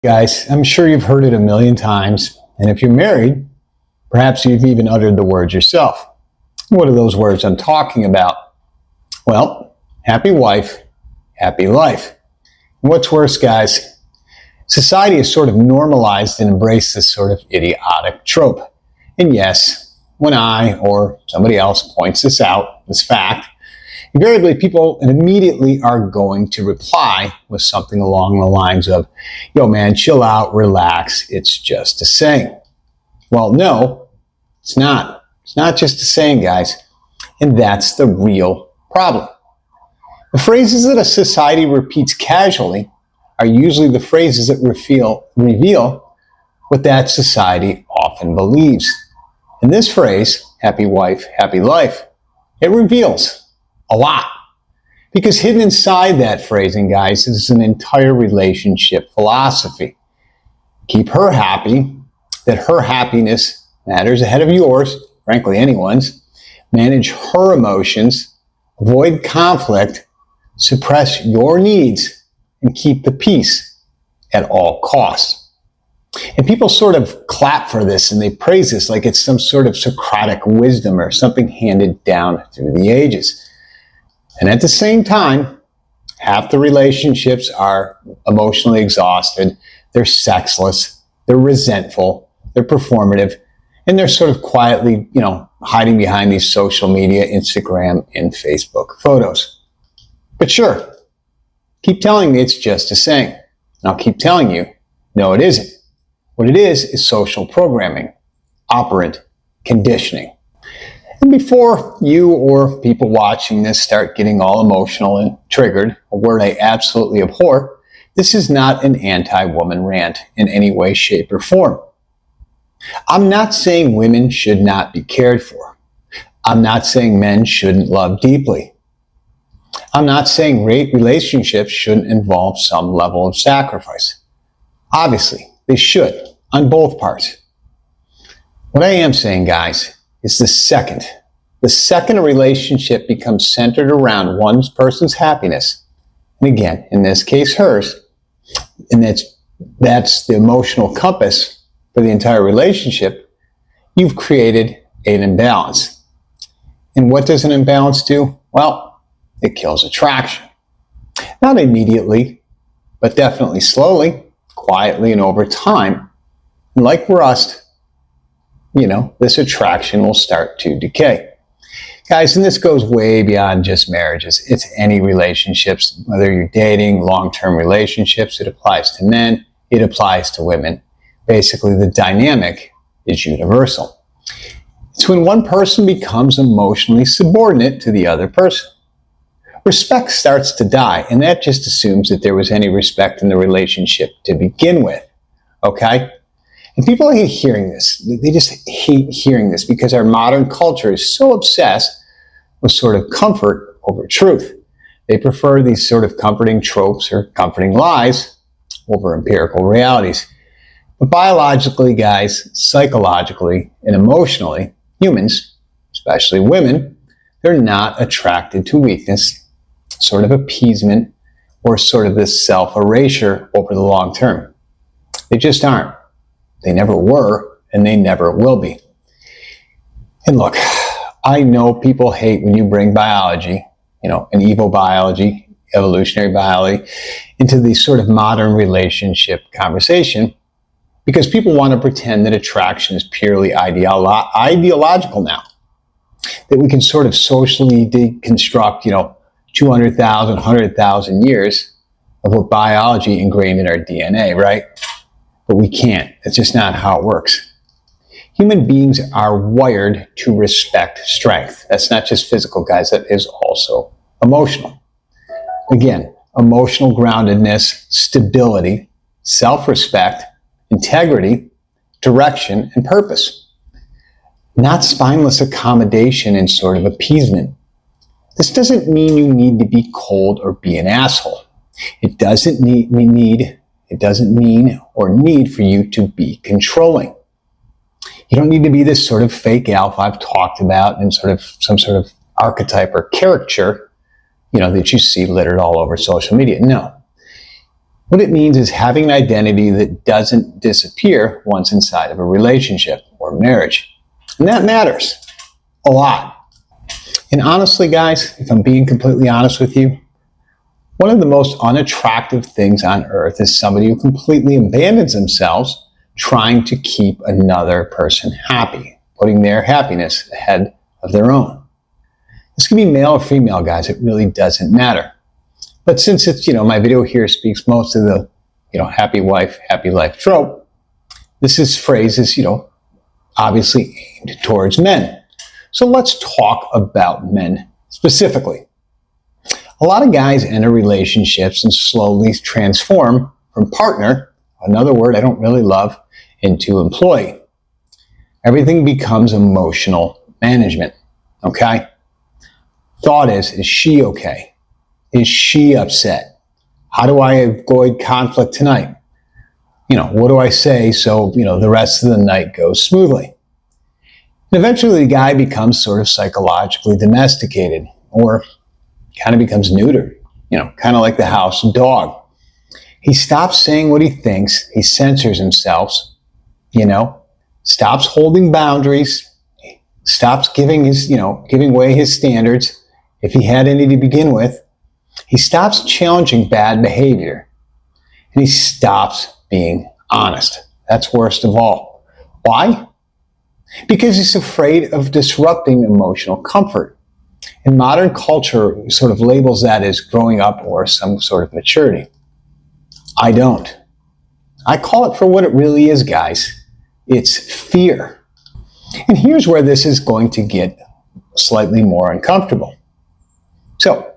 Guys, I'm sure you've heard it a million times, and if you're married, perhaps you've even uttered the words yourself. What are those words I'm talking about? Well, happy wife, happy life. And what's worse, guys, society has sort of normalized and embraced this sort of idiotic trope. And yes, when I or somebody else points this out, this fact, invariably people immediately are going to reply with something along the lines of, yo man, chill out, relax, it's just a saying. Well, no, it's not. It's not just a saying, guys. And that's the real problem. The phrases that a society repeats casually are usually the phrases that reveal what that society often believes. And this phrase, happy wife, happy life, it reveals a lot. Because hidden inside that phrasing, guys, is an entire relationship philosophy. Keep her happy, that her happiness matters ahead of yours, frankly anyone's. Manage her emotions, avoid conflict, suppress your needs, and keep the peace at all costs. And people sort of clap for this and they praise this like it's some sort of Socratic wisdom or something handed down through the ages. And at the same time, half the relationships are emotionally exhausted, they're sexless, they're resentful, they're performative, and they're sort of quietly, hiding behind these social media, Instagram, and Facebook photos. But sure, keep telling me it's just a saying. And I'll keep telling you, no, it isn't. What it is social programming, operant conditioning. And before you or people watching this start getting all emotional and triggered, a word I absolutely abhor, this is not an anti-woman rant in any way, shape, or form. I'm not saying women should not be cared for. I'm not saying men shouldn't love deeply. I'm not saying relationships shouldn't involve some level of sacrifice. Obviously, they should, on both parts. What I am saying, guys, is the second a relationship becomes centered around one person's happiness, and again, in this case, hers, and that's the emotional compass for the entire relationship, you've created an imbalance. And what does an imbalance do? Well, it kills attraction. Not immediately, but definitely slowly, quietly, and over time. And like rust, this attraction will start to decay. Guys, and this goes way beyond just marriages. It's any relationships, whether you're dating, long-term relationships. It applies to men. It applies to women. Basically, the dynamic is universal. It's when one person becomes emotionally subordinate to the other person. Respect starts to die, and that just assumes that there was any respect in the relationship to begin with. Okay? And people hate hearing this. They just hate hearing this because our modern culture is so obsessed with sort of comfort over truth. They prefer these sort of comforting tropes or comforting lies over empirical realities. But biologically, guys, psychologically, and emotionally, humans, especially women, they're not attracted to weakness, sort of appeasement, or sort of this self-erasure over the long term. They just aren't. They never were, and they never will be. And look, I know people hate when you bring biology, an evo biology, evolutionary biology, into the sort of modern relationship conversation, because people want to pretend that attraction is purely ideological now. That we can sort of socially deconstruct, 200,000, 100,000 years of what biology ingrained in our DNA, right? But we can't. It's just not how it works. Human beings are wired to respect strength. That's not just physical, guys. That is also emotional. Again, emotional groundedness, stability, self-respect, integrity, direction, and purpose. Not spineless accommodation and sort of appeasement. This doesn't mean you need to be cold or be an asshole. It doesn't mean or need for you to be controlling. You don't need to be this sort of fake alpha I've talked about and sort of some sort of archetype or caricature, that you see littered all over social media. No. What it means is having an identity that doesn't disappear once inside of a relationship or marriage. And that matters a lot. And honestly, guys, if I'm being completely honest with you, one of the most unattractive things on earth is somebody who completely abandons themselves trying to keep another person happy, putting their happiness ahead of their own. This can be male or female, guys. It really doesn't matter. But since it's, my video here speaks most of the, happy wife, happy life trope, this phrase is, obviously aimed towards men. So let's talk about men specifically. A lot of guys enter relationships and slowly transform from partner, another word I don't really love, into employee. Everything becomes emotional management, okay? Thought is she okay? Is she upset? How do I avoid conflict tonight? What do I say so, the rest of the night goes smoothly? And eventually the guy becomes sort of psychologically domesticated or kind of becomes neutered, kind of like the house dog. He stops saying what he thinks. He censors himself, stops holding boundaries, stops giving away his standards, if he had any to begin with. He stops challenging bad behavior, and he stops being honest. That's worst of all. Why? Because he's afraid of disrupting emotional comfort. And modern culture sort of labels that as growing up or some sort of maturity. I don't. I call it for what it really is, guys. It's fear. And here's where this is going to get slightly more uncomfortable. So,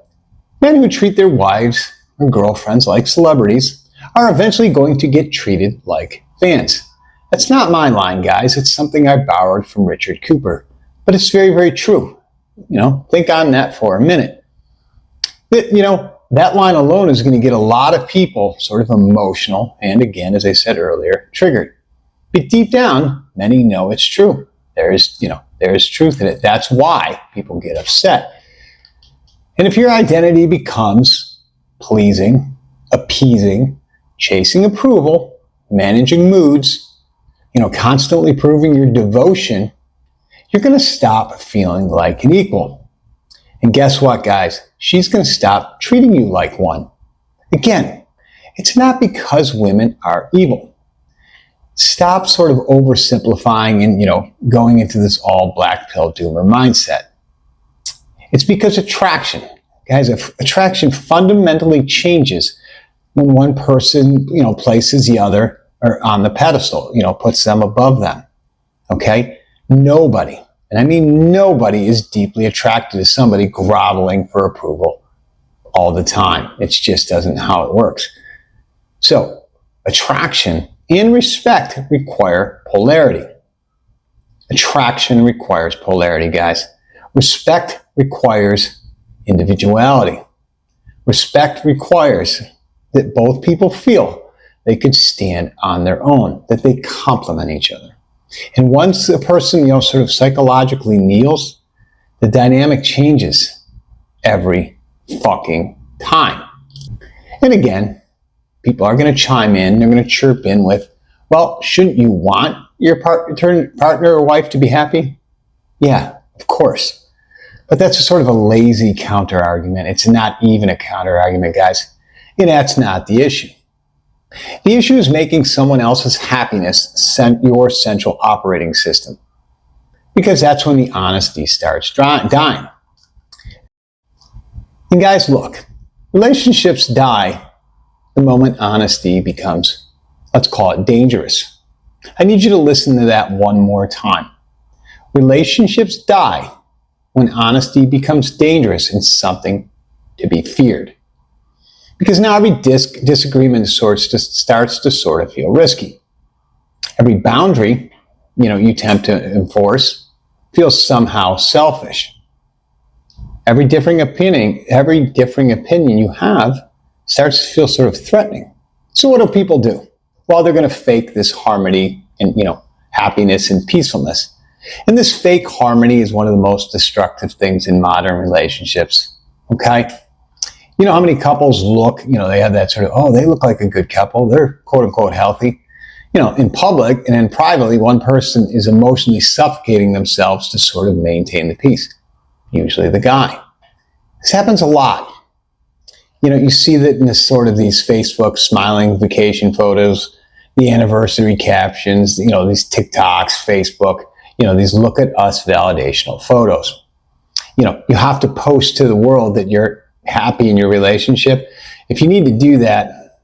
men who treat their wives or girlfriends like celebrities are eventually going to get treated like fans. That's not my line, guys. It's something I borrowed from Richard Cooper. But it's very, very true. Think on that for a minute. That line alone is going to get a lot of people sort of emotional and, again, as I said earlier, triggered. But deep down, many know it's true. There is truth in it. That's why people get upset. And if your identity becomes pleasing, appeasing, chasing approval, managing moods, constantly proving your devotion, you're going to stop feeling like an equal. And guess what, guys? She's going to stop treating you like one. Again, it's not because women are evil. Stop sort of oversimplifying and, going into this all black pill doomer mindset. It's because attraction, guys, attraction fundamentally changes when one person, places the other or on the pedestal, puts them above them. Okay? Nobody, and I mean nobody, is deeply attracted to somebody groveling for approval all the time. It just doesn't how it works. So, attraction and respect require polarity. Attraction requires polarity, guys. Respect requires individuality. Respect requires that both people feel they could stand on their own, that they complement each other. And once a person, sort of psychologically kneels, the dynamic changes every fucking time. And again, people are going to chime in, they're going to chirp in with, well, shouldn't you want your partner or wife to be happy? Yeah, of course. But that's a sort of a lazy counter-argument. It's not even a counter-argument, guys. And that's not the issue. The issue is making someone else's happiness your central operating system. Because that's when the honesty starts dying. And guys, look, relationships die the moment honesty becomes, let's call it, dangerous. I need you to listen to that one more time. Relationships die when honesty becomes dangerous and something to be feared. Because now every disagreement starts to sort of feel risky. Every boundary, you attempt to enforce feels somehow selfish. Every differing opinion you have starts to feel sort of threatening. So what do people do? Well, they're going to fake this harmony and, happiness and peacefulness. And this fake harmony is one of the most destructive things in modern relationships. Okay? You know how many couples look, they have that sort of, oh, they look like a good couple. They're quote unquote healthy. In public and in privately, one person is emotionally suffocating themselves to sort of maintain the peace. Usually the guy. This happens a lot. You see that in this sort of these Facebook smiling vacation photos, the anniversary captions, these TikToks, Facebook, these look at us validational photos. You have to post to the world that you're happy in your relationship. If you need to do that,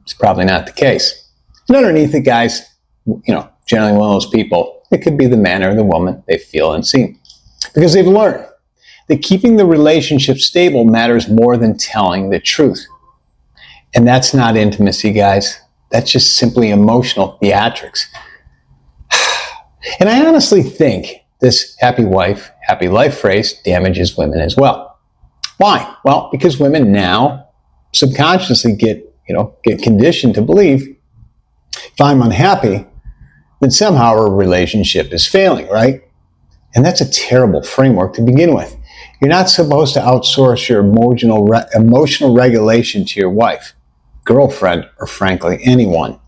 it's probably not the case. And underneath it, guys, generally one of those people, it could be the man or the woman they feel unseen. Because they've learned that keeping the relationship stable matters more than telling the truth. And that's not intimacy, guys. That's just simply emotional theatrics. And I honestly think this happy wife, happy life phrase damages women as well. Why? Well, because women now subconsciously get conditioned to believe if I'm unhappy, then somehow our relationship is failing, right? And that's a terrible framework to begin with. You're not supposed to outsource your emotional regulation to your wife, girlfriend, or frankly, anyone.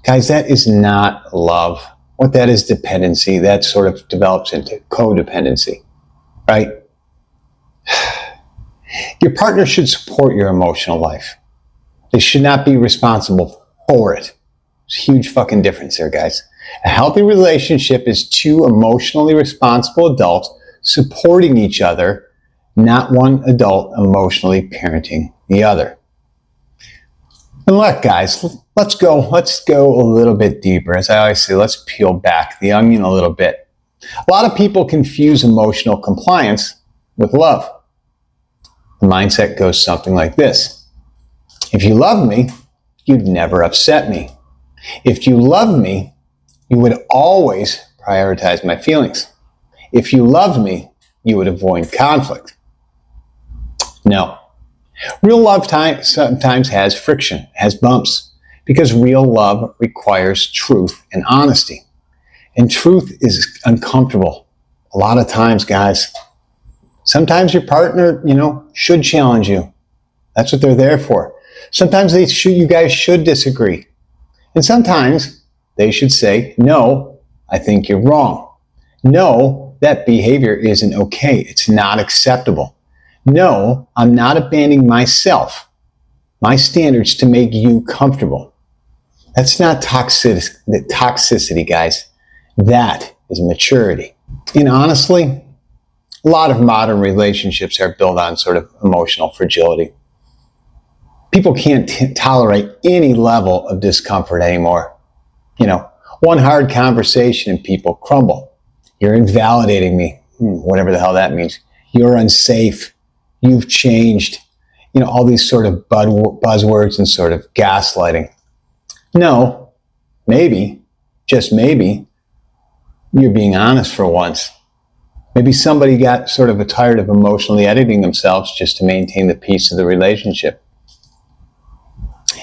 Guys, that is not love. What that is dependency. That sort of develops into codependency, right? Your partner should support your emotional life. They should not be responsible for it. There's a huge fucking difference there, guys. A healthy relationship is two emotionally responsible adults supporting each other, not one adult emotionally parenting the other. And look, guys, let's go a little bit deeper. As I always say, let's peel back the onion a little bit. A lot of people confuse emotional compliance with love. The mindset goes something like this. If you love me, you'd never upset me. If you love me, you would always prioritize my feelings. If you loved me, you would avoid conflict. No. Real love sometimes has friction, has bumps, because real love requires truth and honesty. And truth is uncomfortable. A lot of times, guys. Sometimes your partner, should challenge you. That's what they're there for. Sometimes you guys should disagree. And sometimes they should say, no, I think you're wrong. No, that behavior isn't okay. It's not acceptable. No, I'm not abandoning myself, my standards to make you comfortable. That's not toxicity, guys. That is maturity. And honestly, a lot of modern relationships are built on sort of emotional fragility. People can't tolerate any level of discomfort anymore. One hard conversation and people crumble. You're invalidating me, whatever the hell that means. You're unsafe. You've changed. All these sort of buzzwords and sort of gaslighting. No, maybe, just maybe, you're being honest for once. Maybe somebody got sort of tired of emotionally editing themselves just to maintain the peace of the relationship.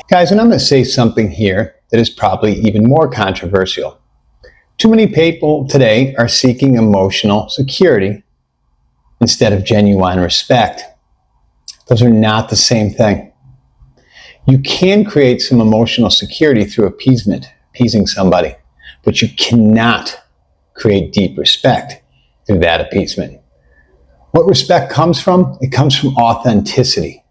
Guys, and I'm going to say something here that is probably even more controversial. Too many people today are seeking emotional security instead of genuine respect. Those are not the same thing. You can create some emotional security through appeasing somebody, but you cannot create deep respect through that appeasement. What respect comes from? It comes from authenticity,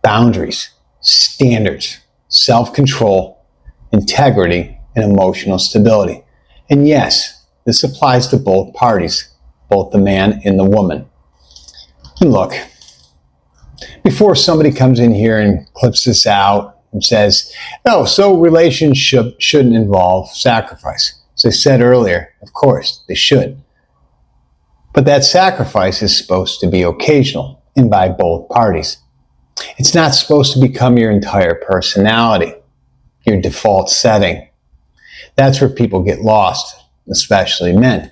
boundaries, standards, self-control, integrity, and emotional stability. And yes, this applies to both parties, both the man and the woman. And look, before somebody comes in here and clips this out and says, no, so relationship shouldn't involve sacrifice. As I said earlier, of course, they should. But that sacrifice is supposed to be occasional and by both parties. It's not supposed to become your entire personality, your default setting. That's where people get lost, especially men.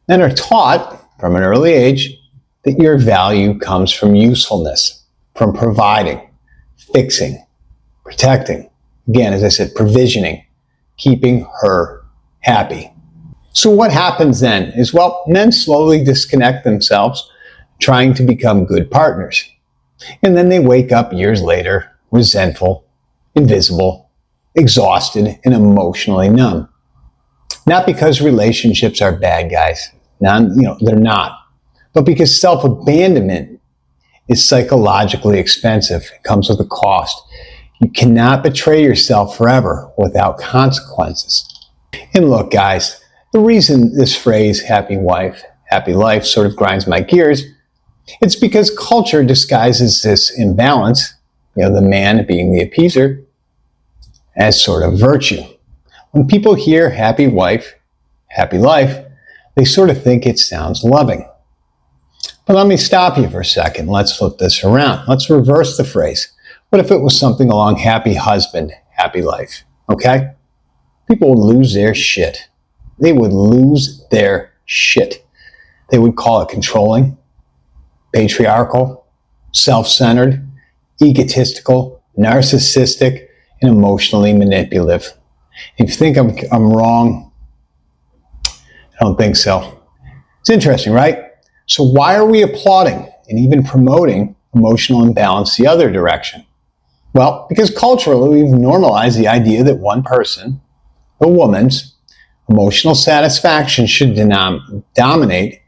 Men are taught from an early age that your value comes from usefulness, from providing, fixing, protecting. Again, as I said, provisioning, keeping her happy. So what happens then is, men slowly disconnect themselves trying to become good partners. And then they wake up years later, resentful, invisible, exhausted, and emotionally numb. Not because relationships are bad, guys. They're not. But because self-abandonment is psychologically expensive. It comes with a cost. You cannot betray yourself forever without consequences. And look, guys, the reason this phrase, happy wife, happy life, sort of grinds my gears, it's because culture disguises this imbalance, the man being the appeaser, as sort of virtue. When people hear happy wife, happy life, they sort of think it sounds loving. But let me stop you for a second. Let's flip this around. Let's reverse the phrase. What if it was something along happy husband, happy life? Okay? People would lose their shit. They would lose their shit. They would call it controlling, patriarchal, self-centered, egotistical, narcissistic, and emotionally manipulative. If you think I'm wrong, I don't think so. It's interesting, right? So why are we applauding and even promoting emotional imbalance the other direction? Well, because culturally we've normalized the idea that one person, a woman's, emotional satisfaction should dominate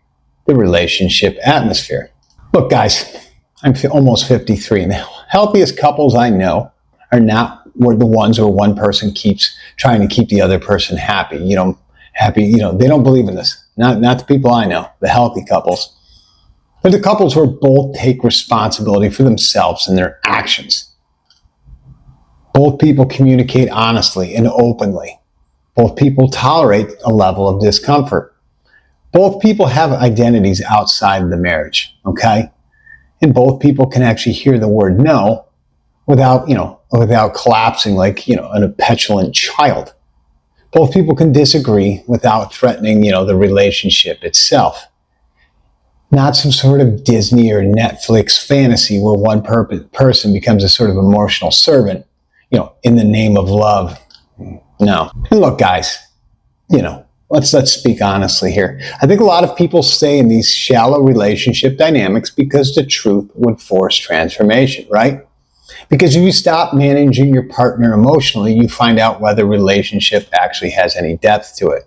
the relationship atmosphere. Look, guys, I'm almost 53, and the healthiest couples I know are not the ones where one person keeps trying to keep the other person happy. They don't believe in this. Not the people I know, the healthy couples. But the couples where both take responsibility for themselves and their actions. Both people communicate honestly and openly. Both people tolerate a level of discomfort. Both people have identities outside of the marriage, okay? And both people can actually hear the word no without collapsing like, a petulant child. Both people can disagree without threatening, the relationship itself. Not some sort of Disney or Netflix fantasy where one person becomes a sort of emotional servant, in the name of love. No. And look, guys, let's speak honestly here. I think a lot of people stay in these shallow relationship dynamics because the truth would force transformation, right? Because if you stop managing your partner emotionally, you find out whether the relationship actually has any depth to it.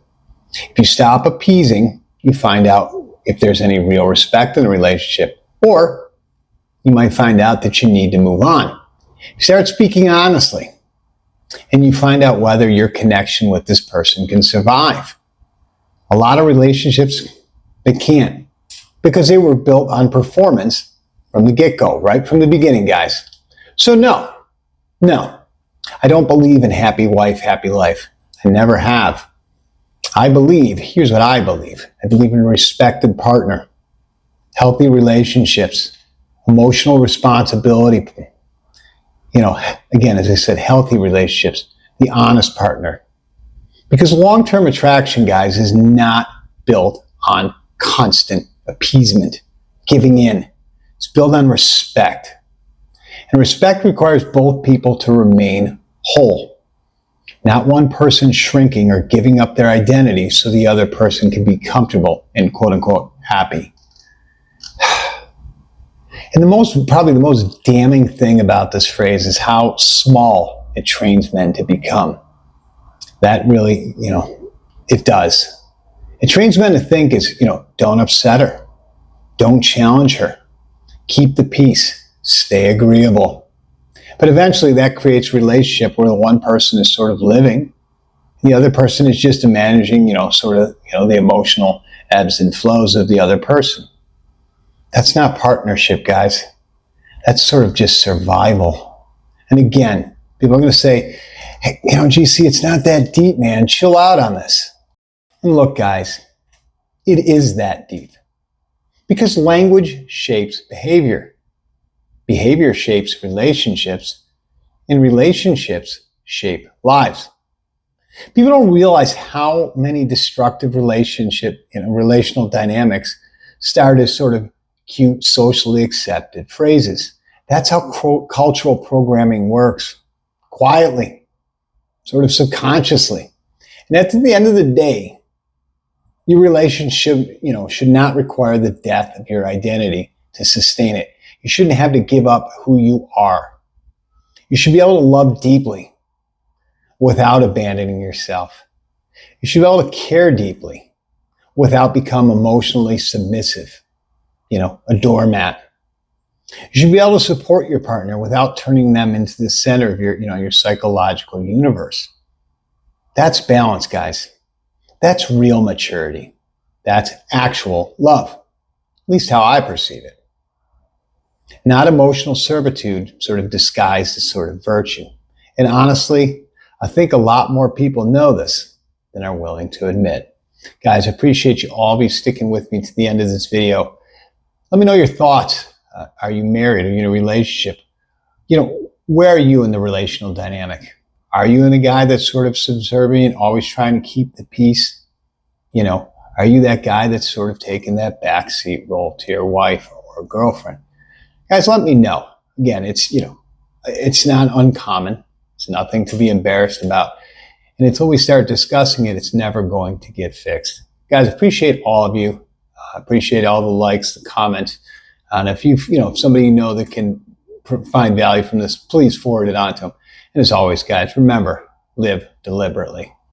If you stop appeasing, you find out if there's any real respect in the relationship. Or you might find out that you need to move on. You start speaking honestly, and you find out whether your connection with this person can survive. A lot of relationships, they can't, because they were built on performance from the get-go, right from the beginning, guys. So no, I don't believe in happy wife, happy life. I never have. Here's what I believe. I believe in a respected partner, healthy relationships, emotional responsibility. Again, as I said, healthy relationships, the honest partner. Because long-term attraction, guys, is not built on constant appeasement, giving in. It's built on respect. And respect requires both people to remain whole. Not one person shrinking or giving up their identity so the other person can be comfortable and quote-unquote happy. And probably the most damning thing about this phrase is how small it trains men to become. That really, it does. It trains men to think don't upset her. Don't challenge her. Keep the peace. Stay agreeable. But eventually that creates a relationship where the one person is sort of living. The other person is just managing, the emotional ebbs and flows of the other person. That's not partnership, guys. That's sort of just survival. And again, people are going to say, hey, GC, it's not that deep, man. Chill out on this. And look, guys, it is that deep. Because language shapes behavior. Behavior shapes relationships, and relationships shape lives. People don't realize how many destructive relational dynamics start as sort of cute, socially accepted phrases. That's how cultural programming works, quietly, sort of subconsciously. And at the end of the day, your relationship, should not require the death of your identity to sustain it. You shouldn't have to give up who you are. You should be able to love deeply without abandoning yourself. You should be able to care deeply without becoming emotionally submissive, a doormat. You should be able to support your partner without turning them into the center of your psychological universe. That's balance, guys. That's real maturity. That's actual love, at least how I perceive it. Not emotional servitude sort of disguised as sort of virtue. And honestly, I think a lot more people know this than are willing to admit. Guys, I appreciate you all be sticking with me to the end of this video. Let me know your thoughts. Are you married? Are you in a relationship? Where are you in the relational dynamic? Are you in a guy that's sort of subservient, always trying to keep the peace? Are you that guy that's sort of taking that backseat role to your wife or girlfriend? Guys, let me know. Again, it's not uncommon. It's nothing to be embarrassed about. And until we start discussing it, it's never going to get fixed. Guys, appreciate all of you. Appreciate all the likes, the comments. And if if somebody you know that can find value from this, please forward it on to them. And as always, guys, remember, live deliberately.